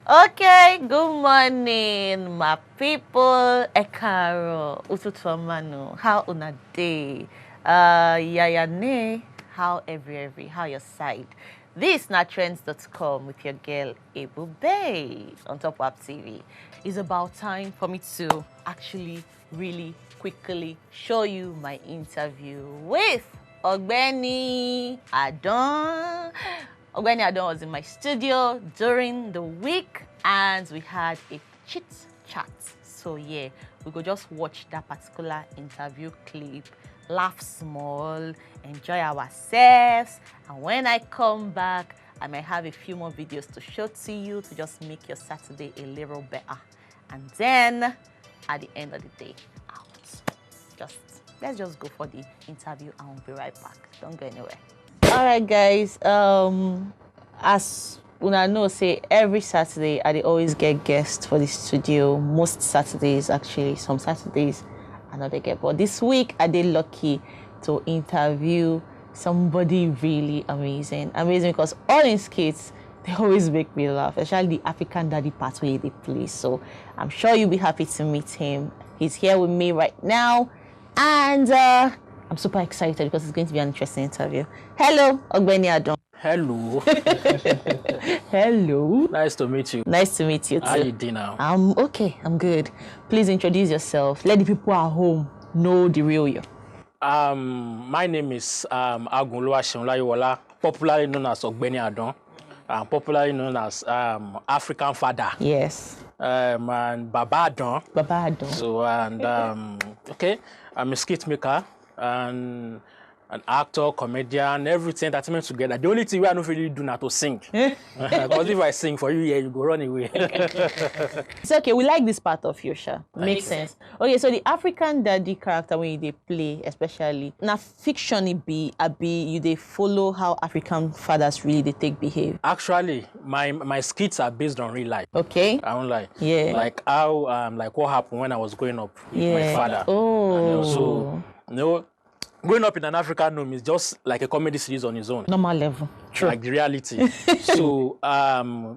Okay, good morning, my people. Ekaro, ututuamanu. How una day? Yayane, how how your side? This na trends.com with your girl Ebubae on Top Wap TV. It's about time for me to actually really quickly show you my interview with Ogbeni Adan. Ogbeni Adan was in my studio during the week and we had a chit chat. So yeah, we could just watch that particular interview clip, laugh small, enjoy ourselves. And when I come back, I might have a few more videos to show to you to just make your Saturday a little better. And then at the end of the day, let's just go for the interview and we'll be right back. Don't go anywhere. All right, guys. As una know, say every Saturday I always get guests for the studio. Most Saturdays, actually, some Saturdays I know they get. But this week I did lucky to interview somebody really amazing. Amazing because all in skits they always make me laugh, especially the African daddy part where they play. So I'm sure you'll be happy to meet him. He's here with me right now, and I'm super excited because it's going to be an interesting interview. Hello, Ogbeni Adan. Hello. Hello. Nice to meet you. Nice to meet you too. How you doing now? I'm okay. I'm good. Please introduce yourself. Let the people at home know the real you. My name is Agunoluwaseunlayiwola, popularly known as Ogbeni Adan, popularly known as African Father. Yes. And Baba Adan. Baba Adan. So okay, I'm a skit maker and an actor, comedian, everything entertainment together. The only thing we are not really doing is to sing. Because if I sing for you here, you go run away. It's okay. We like this part of you, Sha. Makes sense. Okay, so the African daddy character when they play, especially now fiction, it be you they follow how African fathers really they take behave. Actually, my skits are based on real life. Okay. I don't lie. Yeah. Like how like what happened when I was growing up with my father. Oh. And also, growing up in an African home is just like a comedy series on its own. Normal level. True. Like the reality. So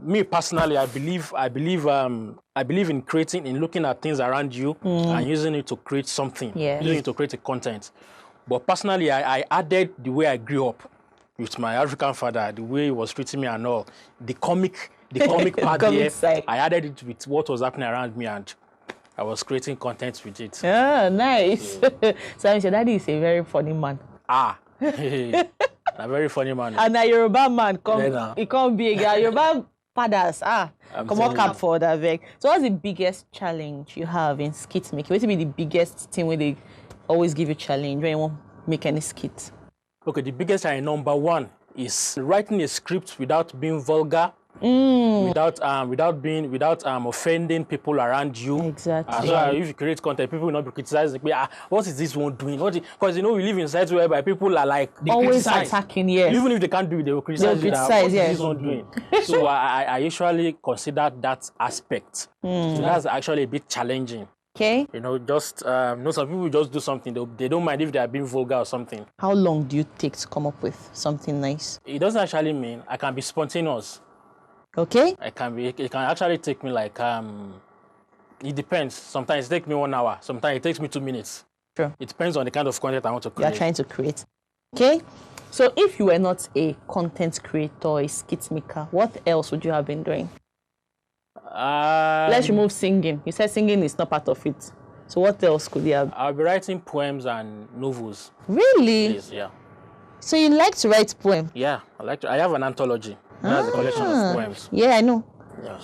me personally, I believe in creating, in looking at things around you and using it to create something. Yes. Using it to create a content. But personally, I added the way I grew up with my African father, the way he was treating me and all. The comic part there, I added it with what was happening around me and I was creating content with it. Ah, nice. So your daddy is a very funny man. A very funny man. And a Yoruba man, he can't be a guy. Yoruba fathers, come on, cap for that veg. So what's the biggest challenge you have in skit making? What will be the biggest thing where they always give you challenge when you want to make any skit? Okay, the biggest challenge, number one, is writing a script without being vulgar. Without offending people around you. Exactly. So if you create content, people will not be criticizing. What is this one doing? Because we live in society whereby people are like always attacking. Yes. Even if they can't do it, they will criticize. What is this one doing? So I usually consider that aspect. So that's actually a bit challenging. Okay. Just some people just do something. They don't mind if they are being vulgar or something. How long do you take to come up with something nice? It doesn't actually mean I can be spontaneous. Okay. It can actually take me like it depends. Sometimes it takes me 1 hour. Sometimes it takes me 2 minutes. Sure. It depends on the kind of content I want to create. You're trying to create. Okay. So if you were not a content creator, a skit maker, what else would you have been doing? Let's remove singing. You said singing is not part of it. So what else could you have? I'll be writing poems and novels. Really? Please, yeah. So you like to write poems? Yeah, I have an anthology. That's a collection of poems. Yeah, I know.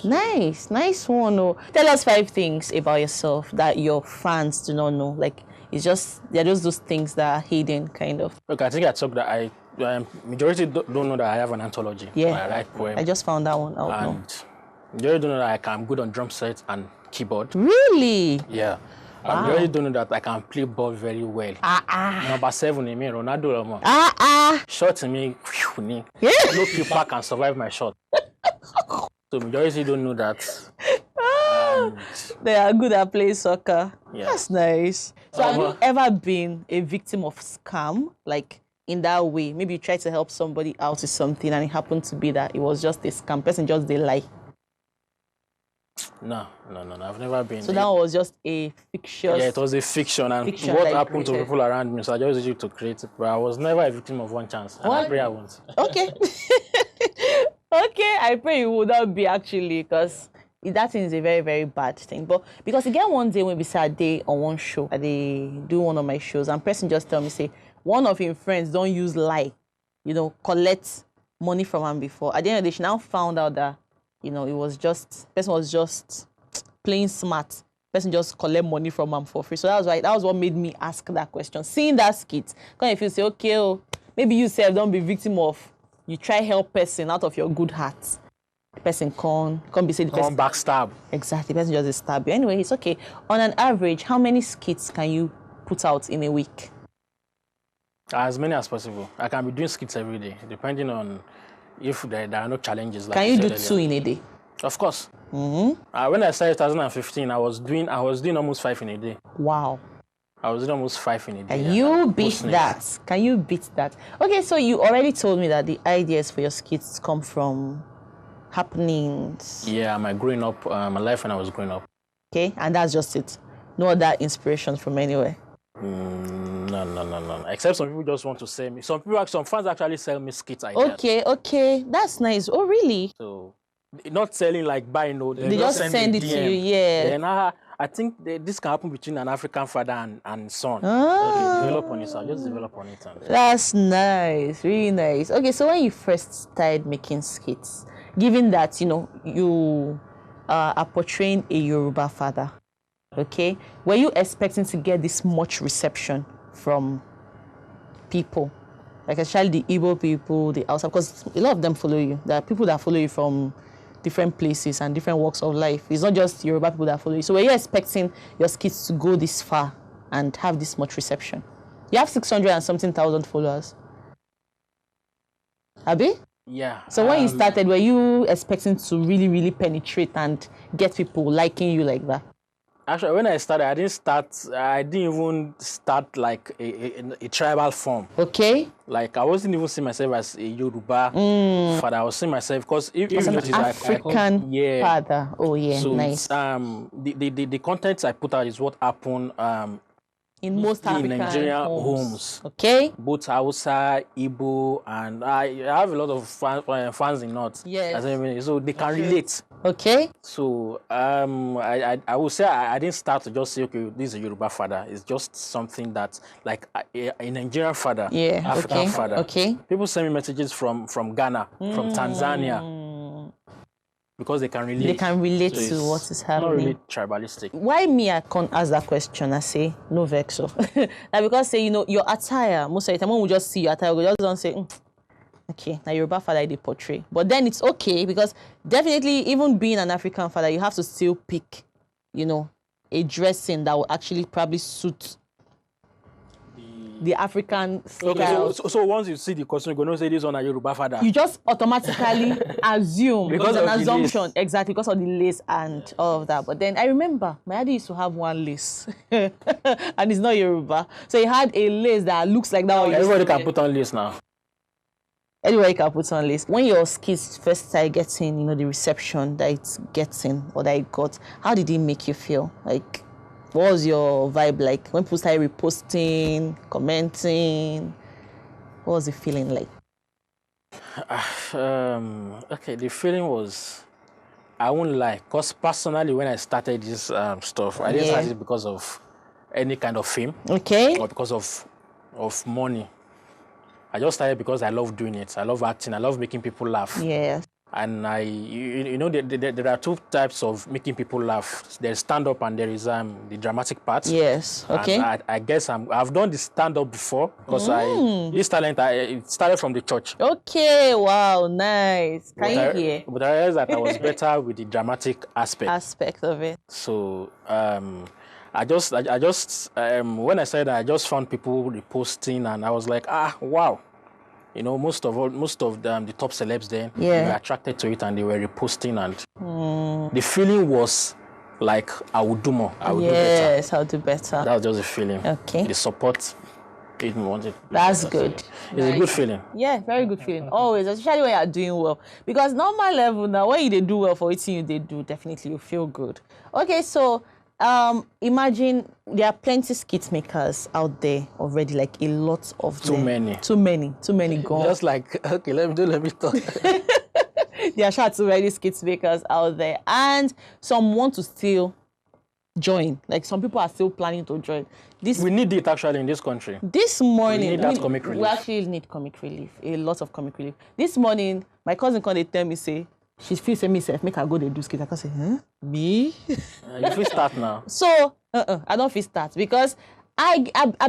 Yes. Nice one. Oh. Tell us 5 things about yourself that your fans do not know. Like they're just those things that are hidden, kind of. Look, I think I talked that majority don't know that I have an anthology. Yeah, I write poems. I just found that one out. And majority don't know that I'm good on drum set and keyboard. Really? Yeah. Wow. I really don't know that I can play ball very well. Number 7 in me, Ronaldo. Shot in me, no people can survive my shot. So majority don't know that. They are good at playing soccer. Yeah. That's nice. So have you ever been a victim of scam? Like in that way, maybe you try to help somebody out with something and it happened to be that it was just a scam. Person just they lie. No. I've never been. So that was just a fictitious. Yeah, it was a fiction, and fiction what happened to people around me. So I just used it to create it, but I was never a victim of one chance. And I pray I won't. Okay. Okay, I pray you would not be actually, because that thing is a very, very bad thing. But because again, one day when we say a day on one show, they do one of my shows, and person just tell me, say, one of his friends don't use lie, collect money from him before. At the end of the day, she now found out that, it was just, person was just playing smart. Person just collect money from him for free. So that was what made me ask that question. Seeing that skit, if you say, okay, maybe you self don't be victim of, you try help person out of your good heart. The person can't be say the person backstab. Exactly, the person just stab you. Anyway, it's okay. On an average, how many skits can you put out in a week? As many as possible. I can be doing skits every day, depending on if there are no challenges. Can you do 2 in a day? Of course. When I started 2015, I was doing almost 5 in a day. Wow. I was doing almost 5 in a day. Can you beat that? Can you beat that? Okay, so you already told me that the ideas for your skits come from happenings. Yeah, my life when I was growing up. Okay, and that's just it. No other inspiration from anywhere. No. Except some people just want to sell me. Some fans actually sell me skit ideas. Okay, that's nice. Oh, really? So, not selling like buying. No, they just send it to you. Yeah. Then I think this can happen between an African father and son. Okay, develop on it. So I'll just develop on it. That's nice, really nice. Okay, so when you first started making skits, given that you are portraying a Yoruba father, okay, were you expecting to get this much reception from people, like especially the Igbo people, the Hausa, because a lot of them follow you. There are people that follow you from different places and different walks of life. It's not just Yoruba people that follow you. So were you expecting your skits to go this far and have this much reception? You have 600 and something thousand followers. Abi? Yeah. So when you started, were you expecting to really, really penetrate and get people liking you like that? Actually, when I started, I didn't even start like a tribal form. Okay. Like, I wasn't even seeing myself as a Yoruba father. I was seeing myself, because if you notice, African father. Oh, yeah, so nice. The content I put out is what happened in most African Nigerian homes. Okay. Both Hausa, Igbo, and I have a lot of fans in North. Yes. So they can relate. Okay. So I would say I didn't start to just say, okay, this is a Yoruba father. It's just something that, like a Nigerian father, African father. Okay. People send me messages from Ghana, from Tanzania, because they can relate. They can relate to what is happening. Not really tribalistic. Why me? I can't ask that question. I say no vexo. Like, because say your attire. Most of the time when we just see your attire, we just don't say. Okay, now Yoruba father they portray. But then it's okay, because definitely, even being an African father, you have to still pick, a dressing that will actually probably suit the African style. Okay, so once you see the costume, you're going to say this on a Yoruba father. You just automatically assume. Because it's an of the assumption. lace. Exactly, because of the lace and all of that. But then I remember my daddy used to have one lace. And it's not Yoruba. So he had a lace that looks like that. Everybody can put on lace now. Anyway, you can put on list. When your skits first started getting, the reception that it's getting or that it got, how did it make you feel? Like, what was your vibe like? When people started reposting, commenting, what was the feeling like? Okay, the feeling was, I won't lie, because personally, when I started this stuff, I didn't start it because of any kind of fame. Okay. Or because of money. I just started because I love doing it. I love acting. I love making people laugh. Yes. And there are 2 types of making people laugh. There's stand-up and there is the dramatic part. Yes. Okay. And I guess I've done the stand-up before, because this talent it started from the church. Okay. Wow. Nice. Can you hear? But I realized that I was better with the dramatic aspect of it. So I just when I said that, I just found people reposting, and I was like, wow. Most of the top celebs then were attracted to it, and they were reposting, and the feeling was like, I would do more. I would do better. Yes, I'll do better. That was just the feeling. Okay. The support It wanted. That's good. It's a good feeling. Yeah, very good feeling. Always, especially when you're doing well. Because normal level now, when you do well for eating, they do, definitely you feel good. Okay, so imagine there are plenty skit makers out there already, like a lot of Too many. Too many gone. Just like, okay, let me talk. There are too many skit makers out there, and some want to still join. Like some people are still planning to join. We need it actually in this country. This morning, we need that comic relief. We actually need comic relief, a lot of comic relief. This morning, my cousin called, they tell me, say, she feels me self, make her go they do skit. I can say, me? You feel start now. So, I don't feel start because I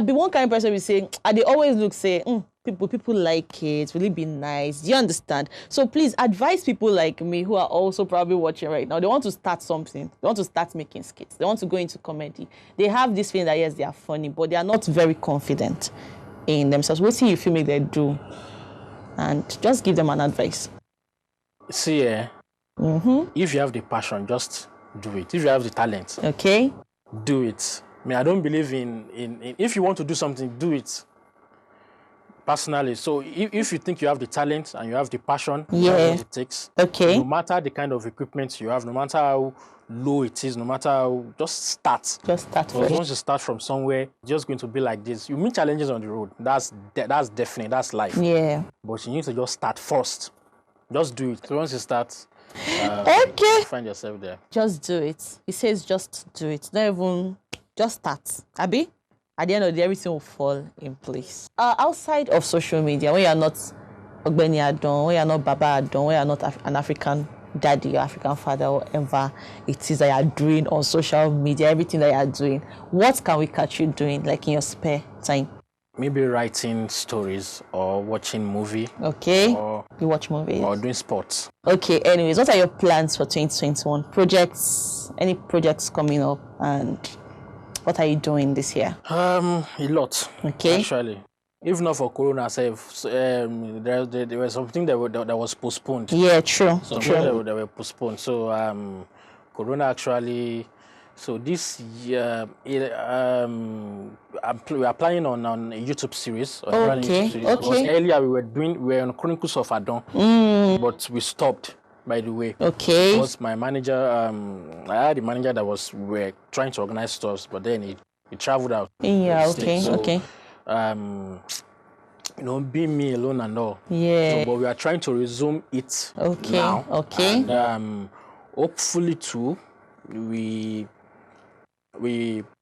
be one kind of person who say, they always look, say, people like it, will it be nice? Do you understand? So please advise people like me who are also probably watching right now. They want to start something. They want to start making skits. They want to go into comedy. They have this feeling that yes, they are funny, but they are not very confident in themselves. We'll see if you make them do. And just give them an advice. See, if you have the passion, just do it. If you have the talent, okay, do it. I mean, I don't believe in if you want to do something, do it. Personally, so if you think you have the talent and you have the passion, you have what it takes. Okay. No matter the kind of equipment you have, no matter how low it is, no matter how, just start. Just start. Because once you start from somewhere, it's just going to be like this. You meet challenges on the road. That's definite. That's life. Yeah. But you need to just start first. Just do it. So once you start, okay, find yourself there. Just do it. He says just do it. Not even, just start. Abi? At the end of the day, everything will fall in place. Outside of social media, when you're not Ogbeni Adan, when you're not Baba Adan, when you're not an African daddy or African father, or whatever it is that you're doing on social media, everything that you're doing, what can we catch you doing, like in your spare time? Maybe writing stories or watching movie. Okay. Or you watch movies. Or doing sports. Okay, anyways, what are your plans for 2021? Projects, any projects coming up, and what are you doing this year? A lot. Okay. Actually. If not for Corona itself, there was something that was postponed. Yeah, true. Something that were postponed. So Corona actually. So this year, we are planning on a YouTube series. Okay. Because earlier we were on Chronicles of Adan, but we stopped. By the way, okay. Because my manager, I had a manager that were trying to organize stuff, but then he traveled out. Yeah. Okay. So, okay. Being me alone and all. Yeah. So, but we are trying to resume it okay. now. Okay. And hopefully too, we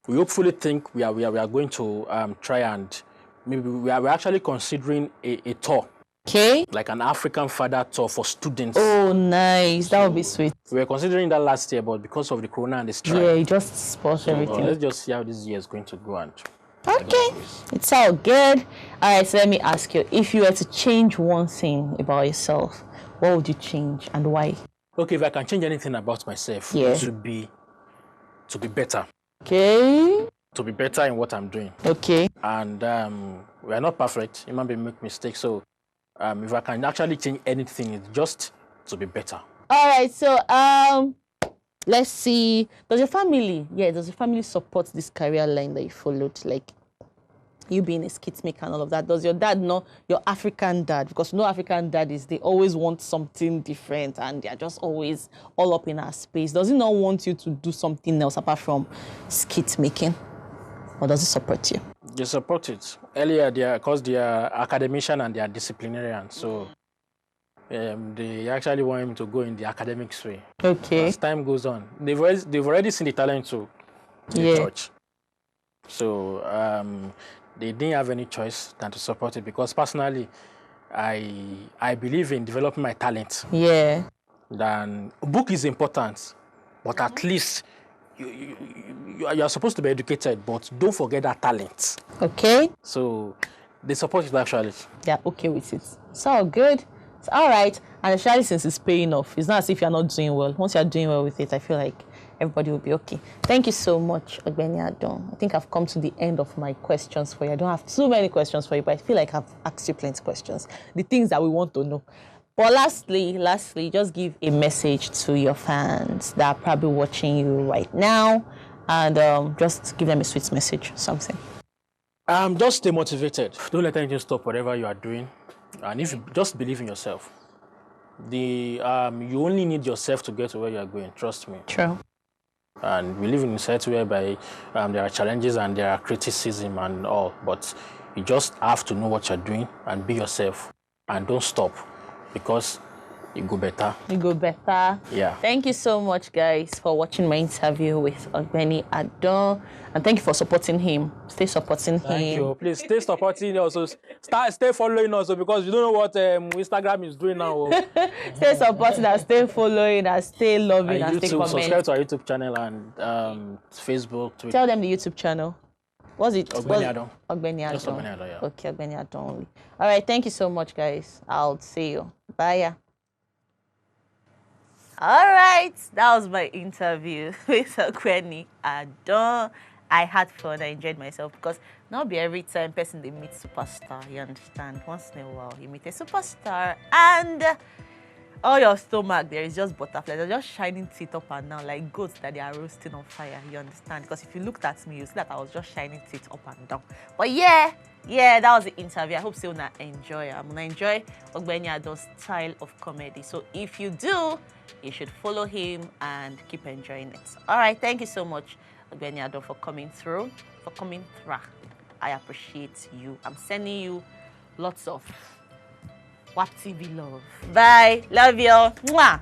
hopefully think we are going to try and maybe we're actually considering a tour. Okay. Like an African father tour for students. Oh, nice. That would be sweet. We were considering that last year, but because of the Corona and the strike. Yeah, you just spoiled everything. Let's just see how this year is going to go. Okay. It's all good. All right, so let me ask you, if you were to change one thing about yourself, what would you change and why? Okay, if I can change anything about myself, it would be to be better. Okay. To be better in what I'm doing. Okay. And we are not perfect. Human beings make mistakes. So if I can actually change anything, it's just to be better. All right. So let's see. Does your family support this career line that you followed? Like you being a skit maker and all of that. Does your dad know, your African dad? Because African daddies, they always want something different and they're just always all up in our space. Does he not want you to do something else apart from skit making? Or does he support you? They support it. Earlier, because they are academician and they are disciplinarian, so they actually want him to go in the academics way. Okay. As time goes on, they've already seen the talent to the church. So they didn't have any choice than to support it because personally, I believe in developing my talent. Yeah. Then book is important, but at least you are supposed to be educated, but don't forget that talent. Okay. So they support it actually. Yeah, okay with it. It's all good. It's all right. And especially since it's paying off. It's not as if you're not doing well. Once you're doing well with it, I feel like everybody will be okay. Thank you so much, Ogbeni Adan. I think I've come to the end of my questions for you. I don't have too many questions for you, but I feel like I've asked you plenty of questions. The things that we want to know. But lastly, just give a message to your fans that are probably watching you right now, and just give them a sweet message, something. Just stay motivated. Don't let anything stop whatever you are doing, and if you just believe in yourself, you only need yourself to get to where you are going. Trust me. True. And we live in a society whereby there are challenges and there are criticism and all, but you just have to know what you're doing and be yourself, and don't stop, because you go better. You go better. Yeah. Thank you so much, guys, for watching my interview with Ogbeni Adan. And thank you for supporting him. Stay supporting him. Thank you. Please stay supporting us. Also, stay following us, because you don't know what Instagram is doing now. Stay supporting and stay following and stay loving and stay commenting. Subscribe to our YouTube channel and Facebook, Twitter. Tell them the YouTube channel. What's it? Ogbeni Adan. Ogbeni Adan. Just Ogbeni Adan, yeah. Okay, Ogbeni Adan only. All right, thank you so much, guys. I'll see you. Bye. All right, that was my interview with Ogbeni Adan. I had fun. I enjoyed myself, because not be every time person they meet superstar. You understand? Once in a while, you meet a superstar, and all your stomach there is just butterflies. They're just shining teeth up and down like goats that they are roasting on fire. You understand? Because if you looked at me, you see that I was just shining teeth up and down. But yeah, that was the interview. I hope you're gonna enjoy. I'm gonna enjoy Ogbeni Adan's style of comedy. So if you do, you should follow him and keep enjoying it. All right, thank you so much, Ogbeni Adan, for coming through. I appreciate you. I'm sending you lots of WAP TV love. Bye. Love you. Mwah.